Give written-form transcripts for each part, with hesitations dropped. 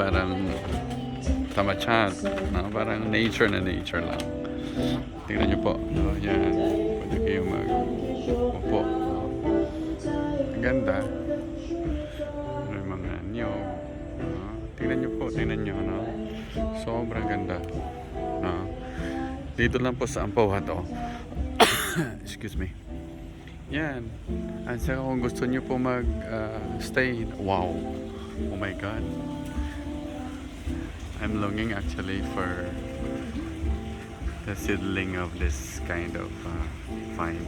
parang tamachat, no? Parang nature na nature lang. Tingnan nyo po, no? Yan, pwede kayo mag-upo, no? Ang ganda. May mga niyog, no? Tingnan nyo, no? Sobrang ganda, no? Dito lang po sa Ampawah to. Excuse me. Yan. At saka kung gusto nyo po mag-stay, wow. Oh my God. I'm longing actually for the seedling of this kind of vine.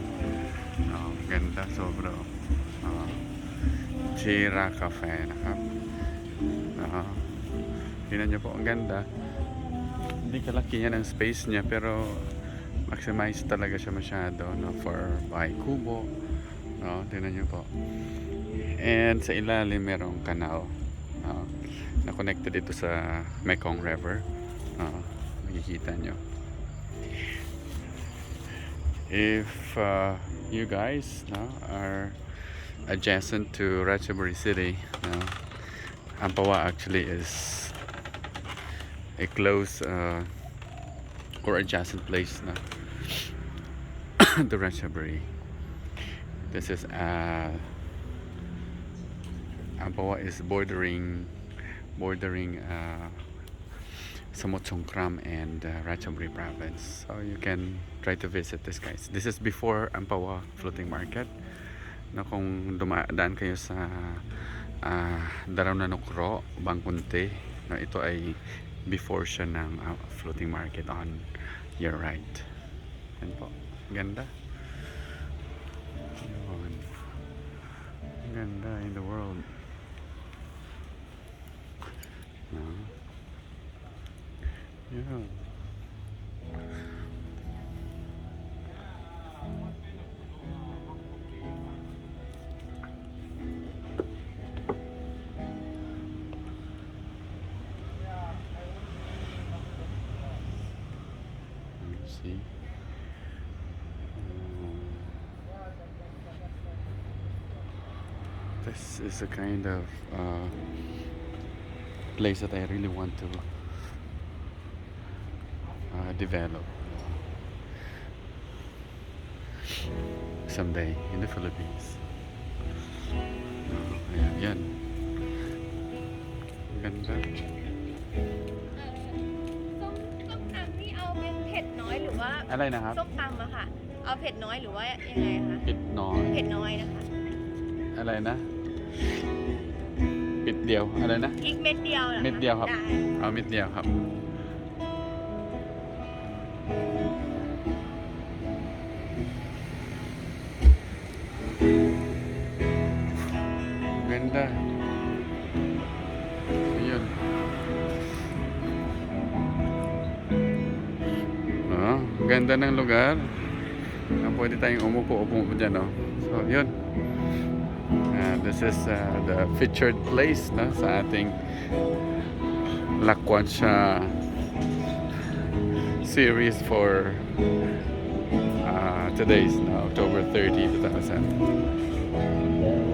No, ganda sobra. Chira Cafeนะครับ. Tingnan nyo po, ang ganda. Hindi kalaki yan ang space niya, pero maximize talaga siya masyado, no, for bahay kubo, no, tingnan nyo po. And sa ilalim merong kanal, no, na connected ito sa Mekong River, no, makikita nyo. If you guys, no, are adjacent to Ratchaburi City, no, Ampawah actually is a close or adjacent place na the Ratchaburi. This is Ampawah is bordering Samut Songkhram and Ratchaburi province. So you can try to visit this, guys. This is before Ampawah Floating Market. Na kung dumadaan kayo sa Daraw na Nukro, Bangkunte, na ito ay before siya ng floating market on your right. Yan po. Ganda. Yun. Ganda in the world. No? Yeah. See? This is a kind of place that I really want to develop someday in the Philippines. Ayan, yan. Ganda. ส้มตำนี่เอาเป็นเผ็ดน้อยหรือว่า อะไรนะครับ ส้มตำอะค่ะ เอาเผ็ดน้อยหรือว่ายังไงคะ ปิดน้อย เผ็ดน้อยนะคะ อะไรนะ ปิดเดียว อะไรนะ อีกเม็ดเดียวเหรอคะ เม็ดเดียวครับ ได้ เอาเม็ดเดียวครับ Ganda. Ayun. Ganda ng lugar. Pwede tayong umupo-upo dyan, no? So, yun. This is the featured place, no, sa ating Lakwacha series for today's, no, October 30, 2007.